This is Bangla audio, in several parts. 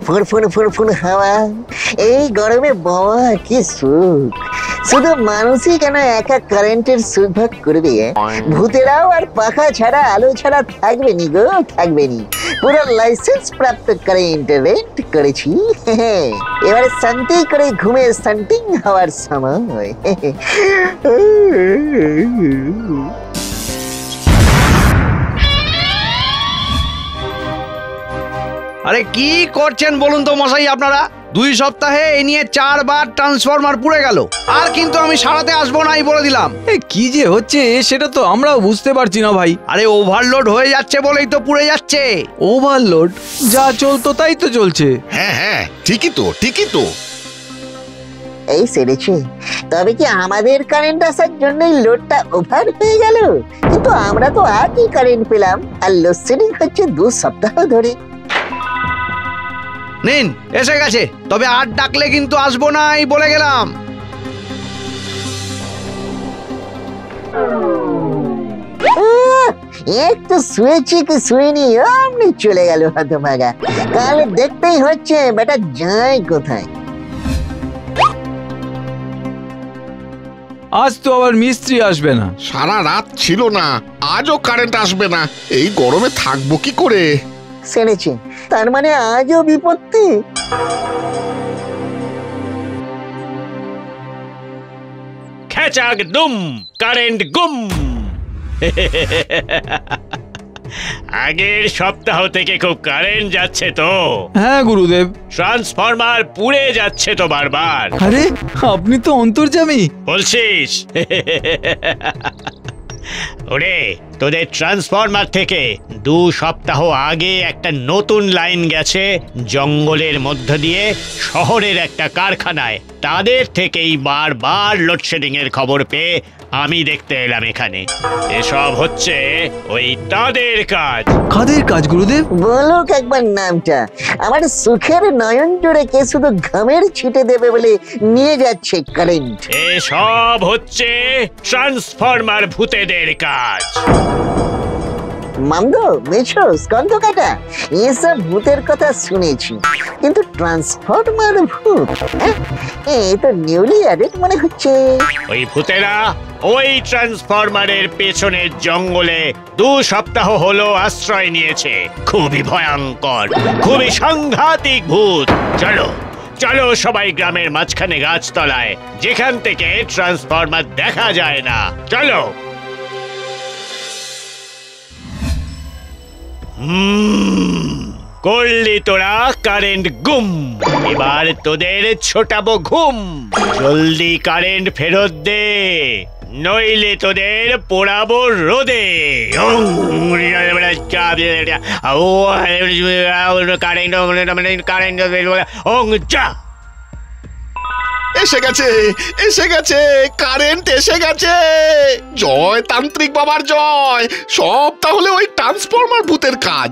ফুরফুর ফুরফুর হাওয়া, এই গরমে বাবা কি সুখ। শুধু মানুষই কেন একা কারেন্টের সুখ ভাগ করবে? ভূতেরাও আর পাখা ছাড়া আলো ছাড়া থাকবে নি গো, থাকবে নি। পুরো লাইসেন্স প্রাপ্ত কারেন্ট রেন্ট করেছি। এবারে শান্তি করে ঘুমে শান্তিং হওয়ার সময়। আরে কি করছেন বলুন তো মশাই আপনারা? 2 সপ্তাহে এ নিয়ে 4 বার ট্রান্সফরমার পুড়ে গেল, আর কিন্তু আমি সারাতে আসবো নাই বলে দিলাম। কি যে হচ্ছে সেটা তো আমরাও বুঝতে পারছি না ভাই। আরে ওভারলোড হয়ে যাচ্ছে বলেই তো পুড়ে যাচ্ছে। ওভারলোড? যা চলতো তাই তো চলছে। হ্যাঁ ঠিকই তো। এই সেরেছে, তবে কি আমাদের কারেন্ট আসার জন্যই লোডটা ওভার হয়ে গেল? কিন্তু আমরা তো আগেই কারেন্ট পেলাম, আর লোডশেডিং হচ্ছে 2 সপ্তাহ ধরে। নিন এসে গেছে, তবে আর ডাকলে কিন্তু আসবো নাই বলে গেলাম। একটু শুয়েছি কি শুইনি, অমনি চলে গেল হতভাগা। কাল দেখতেই হচ্ছে বেটা যায় কোথায়। আজ তো আবার মিস্ত্রি আসবে না। সারা রাত ছিল না, আজও কারেন্ট আসবে না। এই গরমে থাকবো কি করে? সেরেছে, তার মানে আজও বিপত্তি। খেচাক দুম, কারেন্ট গুম। আগের সপ্তাহ থেকে খুব কারেন্ট যাচ্ছে তো। হ্যাঁ গুরুদেব। ট্রান্সফরমার পুড়ে যাচ্ছে তো বারবার। আরে আপনি তো অন্তর্যামী বলছিস? ওরে, তোদের ট্রান্সফরমার থেকে 2 সপ্তাহ আগে একটা নতুন লাইন গেছে জঙ্গলের মধ্য দিয়ে শহরের একটা কারখানায়। তাদের থেকেই বারবার লোডশেডিং এর খবর পেয়ে আমি দেখতে এলাম এখানে। এসব হচ্ছে ওই তাদের কাজ। কাদের কাজ গুরুদেব? বলুক একবার নামটা। আমার সুখের নয়ন জুড়ে কে শুধু ঘামের ছিটে দেবে বলে নিয়ে যাচ্ছে কারেন্ট। এসব হচ্ছে ট্রান্সফরমার ভূতেদের কাজ। মামদো, মেছো, স্কন্ধ কাটা, এসব ভূতের কথা শুনেছি, কিন্তু ট্রান্সফরমার ভূত এই তো নিউলি অ্যাডেড মনে হচ্ছে। ওই ভূতেরা ওই ট্রান্সফরমারের পেছনের জঙ্গলে 2 সপ্তাহ হলো আশ্রয় নিয়েছে। খুবই ভয়ঙ্কর, খুবই সাংঘাতিক ভূত। চলো চলো সবাই গ্রামের মাঝখানে গাছতলায়, যেখান থেকে ট্রান্সফরমার দেখা যায় না। চলো। করলি তোরা কারেন্ট গুম, এবার তোদের ছোটাবো ঘুম। জলদি কারেন্ট ফেরত দে, নইলে তোদের পোড়াবো রোদে। এসে গেছে কারেন্ট এসে গেছে। জয় তান্ত্রিক বাবার জয়। সব তাহলে ওই ট্রান্সফরমার ভূতের কাজ।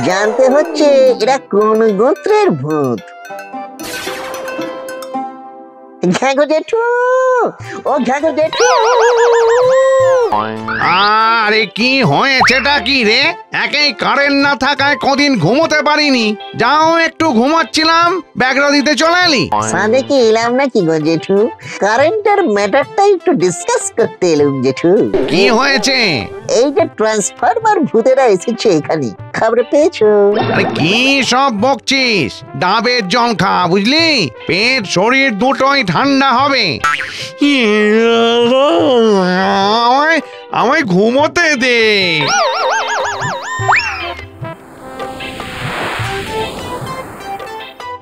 জানতে হচ্ছে এরা কোন গোত্রের ভূত। ঘাগো জেঠু, ও ঘাগো জেঠু। আরে কি হয়েছেটা কি রে? একেই কারেন্ট না থাকায় কদিন ঘুমোতে পারিনি। যাও একটু ঘুমাচ্ছিলাম, ব্যাগরা দিতে চলে এলি। সাদে কি এলাম নাকি গো জেঠু? কারেন্টের ম্যাটারটা একটু ডিসকাস করতে এলাম জেঠু। কি হয়েছে? এই যে ট্রান্সফরমার ভূতেরা এসেছে এখানে, খবর পেয়েছো? আরে কি সব বকছিস? ডাবের জল খা, বুঝলি? পেট শরীর দুটোই ঠান্ডা হবে। আমায় ঘুমোতে দে।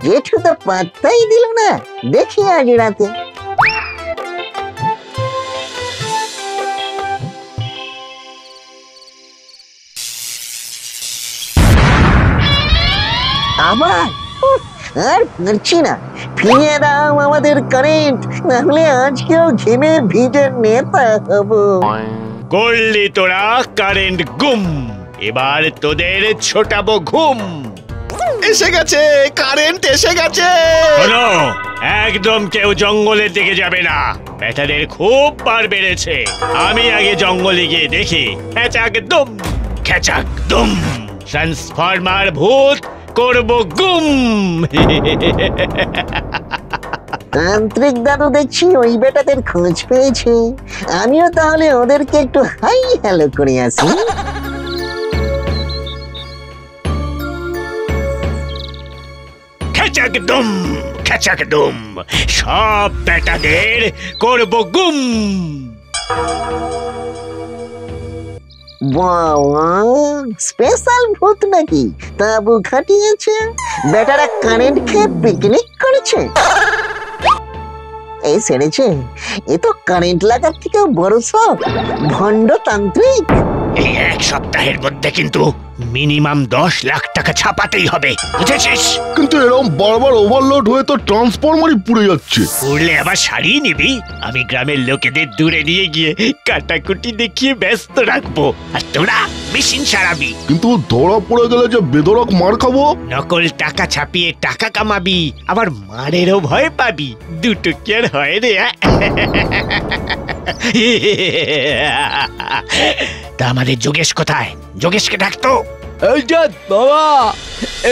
জেঠু তো পাত্তাই দিল না। দেখি আজ রাতে। আবার আর পারছি না, ফিরিয়ে দাও আমাদের কারেন্ট, নাহলে আজকেও ঘেমে ভিজে নেতা হবো। করলি তোরা কারেন্ট গুম, এবার তোদের ছোটাবো ঘুম। এসে গেছে, কারেন্ট এসে গেছে। শোনো, একদম কেউ জঙ্গলের দিকে যাবে না। ব্যাটাদের খুব বার বেড়েছে। আমি আগে জঙ্গলে গিয়ে দেখি। খেচাক দুম, খেচাক দুম, ট্রান্সফরমার ভূত করব গুম। তান্ত্রিক দাদু দেখছি ওই বেটাদের খোঁজ পেয়েছে। আমিও তাহলে ওদেরকে একটু হাই হ্যালো করে আসি। খেচাক দুম, খেচাক দুম, সব ব্যাটাদের করব গুম। বাবা, স্পেশাল ভূত নাকি? তাবু খাটিয়েছে, বেটারা কারেন্ট খেয়ে পিকনিক করেছে। এই সেরেছে, এ তো কারেন্ট লাগার থেকেও বড় সব ভণ্ড তান্ত্রিক। এই এক সপ্তাহের মধ্যে কিন্তু মিনিমাম 10 লাখ টাকা ছাপাতেই হবে, বুঝেছিস? কিন্তু এরকম বারবার ওভারলোড হয়ে তো ট্রান্সফরমারই পুড়ে যাচ্ছে। উড়লে আবার সারিয়ে নিবি। আমি গ্রামের লোকেদের দূরে নিয়ে গিয়ে কাটাকুটি দেখিয়ে ব্যস্ত রাখবো, আর তোরা মেশিন সারাবি। কিন্তু ধরা পড়ে গেলে যে বেধড়ক মার খাবো। নকল টাকা ছাপিয়ে টাকা কামাবি, আবার মারেরও ভয় পাবি। দুটো কি আর হয় রে? তা আমাদের যোগেশ কোথায়? যোগেশকে ডাকতো। এই যে বাবা,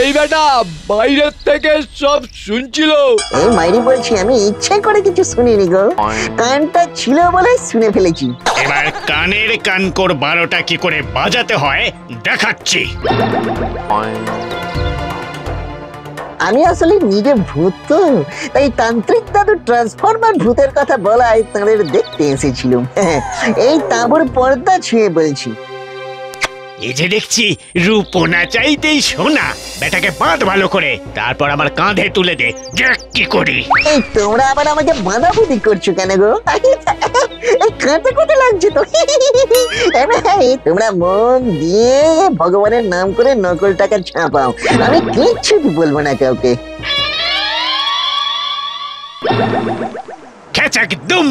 এই বেটা বাইরের থেকে সব শুনছিল। এই মাইরি বলছি, আমি ইচ্ছে করে কিছু শুনিনি গো, কানটা ছিল বলে শুনে ফেলেছি। এবার কানের কানকোর 12টা কি করে বাজাতে হয় দেখাচ্ছি। আমি আসলে নিজে ভূত তো, তাই তান্ত্রিক দাদু ট্রান্সফরমার ভূতের কথা বলায় তাদের দেখতে এসেছিলাম। এই তাঁবুর পর্দা ছুঁয়ে বলছি। এই যে দেখছি রূপনা চাইতেই সোনা। বেটাকে বাঁধ ভালো করে, তারপর আমার কাঁধে তুলে দে। দেখ কি করি। এই তোমরা আবার আমাকে বাঁধাবুদ্ধি করছো কেন গো? এই কাঁতে কোথা লাগছে তো? তোমরা মন দিয়ে ভগবানের নাম করে নকল টাকা ছাপাও, আমি কিচ্ছু বলবো না কাউকে। খেচাক দুম,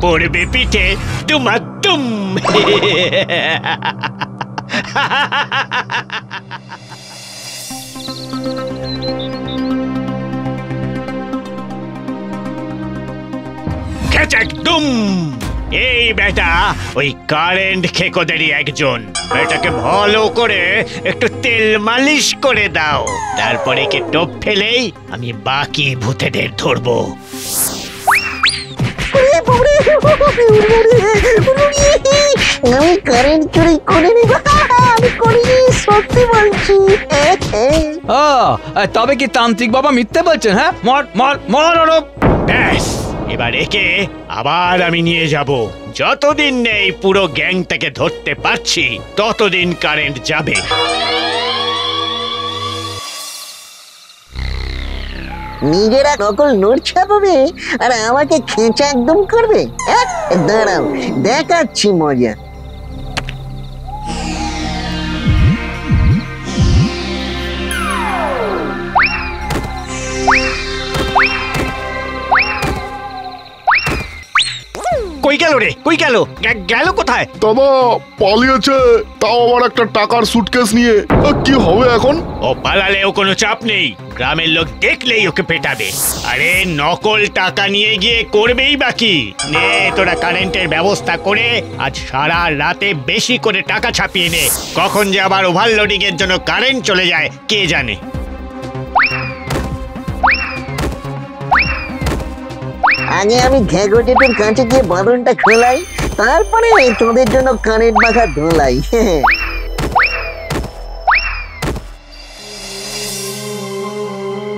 পড়বে পিঠে দুমাদুম। খেচাক দুম। এই বেটা ওই কারেন্ট খেকোদেরই একজন। বেটাকে ভালো করে একটু তেল মালিশ করে দাও, তারপরে কে টোপ ফেলেই আমি বাকি ভূতেদের ধরবো। আমি কারেন্ট চুরি করিনি, আমি করিনি, সত্যি বলছি। তবে কি তান্ত্রিক বাবা মিথ্যে বলছেন? হ্যাঁ, মর মর মর ওর। ব্যাস, এবার একে আবার আমি নিয়ে যাব। যতদিন নেই পুরো গ্যাংটাকে ধরতে পারছি ততদিন কারেন্ট যাবে। নিজেরা নকল নোট ছাপাবে আর আমাকে খেঁচা একদম করবে। দাঁড়াও, দেখাচ্ছি মজা। কই গেল রে? কই গেল? গেল কোথায়? দাদা পালিয়েছে, তাও আবার একটা টাকার সুটকেস নিয়ে। কি হবে এখন? ও পালালেও কোনো চাপ নেই, গ্রামের লোক দেখলেই ওকে পেটাবে। আরে নকল টাকা নিয়ে গিয়ে করবেই বাকি। নে তোরা কারেন্টের ব্যবস্থা করে আজ সারা রাতে বেশি করে টাকা ছাপিয়ে নে। কখন যে আবার ওভারলোডিং এর জন্য কারেন্ট চলে যায় কে জানে। আগে আমি ঘেঘটের কাছে গিয়ে বাঁধনটা খোলাই, তারপরে তোদের জন্য কানের মাথা ধোলাই।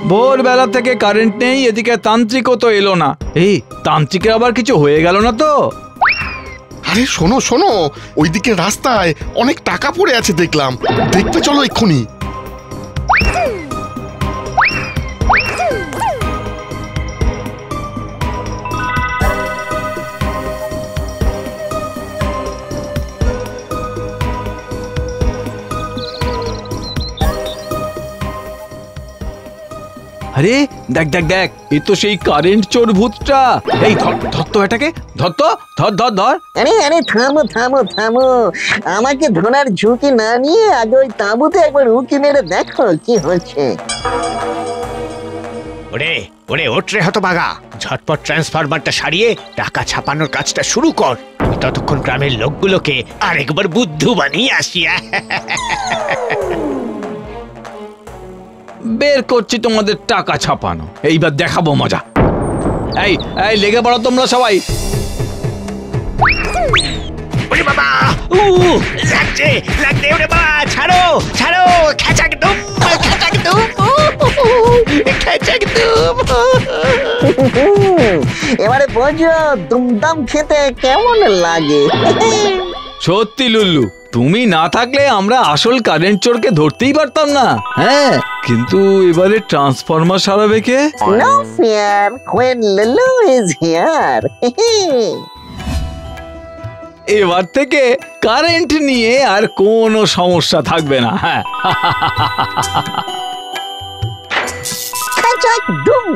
ভোরবেলা থেকে কারেন্ট নেই, এদিকে তান্ত্রিকও তো এলো না। এই তান্ত্রিকের আবার কিছু হয়ে গেল না তো? আরে শোনো শোনো, ওইদিকে রাস্তায় অনেক টাকা পড়ে আছে দেখলাম, দেখতে চলো এক্ষুনি। আরে দেখ দেখ দেখ, এ তো সেই কারেন্ট চোর ভূতটা। এই ধর ধর তো এটাকে, ধর তো, ধর ধর ধর। আরে আরে থামো থামো থামো, আমাকে ধরার ঝুঁকি না নিয়ে আগে ওই তাঁবুতে একবার উঁকি মেরে দেখো কি হচ্ছে। ওরে ওরে ওটরে হতভাগা, ঝটপট ট্রান্সফরমারটা সারিয়ে টাকা ছাপানোর কাজটা শুরু কর। আমি ততক্ষণ গ্রামের লোকগুলোকে আরেকবার বুদ্ধু বানিয়ে আসি। বের করছি তোমাদের টাকা ছাপানো, এইবার দেখাবো মজা। এই এই লেগে পড়ো তোমরা সবাই। ওরে বাবা, লাগছে লাগছে, ওরে বাবা, ছাড়ো ছাড়ো, খেচাক দুম খেচাক দুম খেচাক দুম। এবারে বোঝো দুমদাম খেতে কেমন লাগে। সত্যি লুল্লু, তুমি না থাকলে আমরা আসল কারেন্ট চোরকে ধরতেই পারতাম না। হ্যাঁ, কিন্তু এবারে ট্রান্সফরমার সারাবে কে? No fear when Lulu is here. এবার থেকে কারেন্ট নিয়ে আর কোনো সমস্যা থাকবে না। হ্যাঁ, Kachak dum.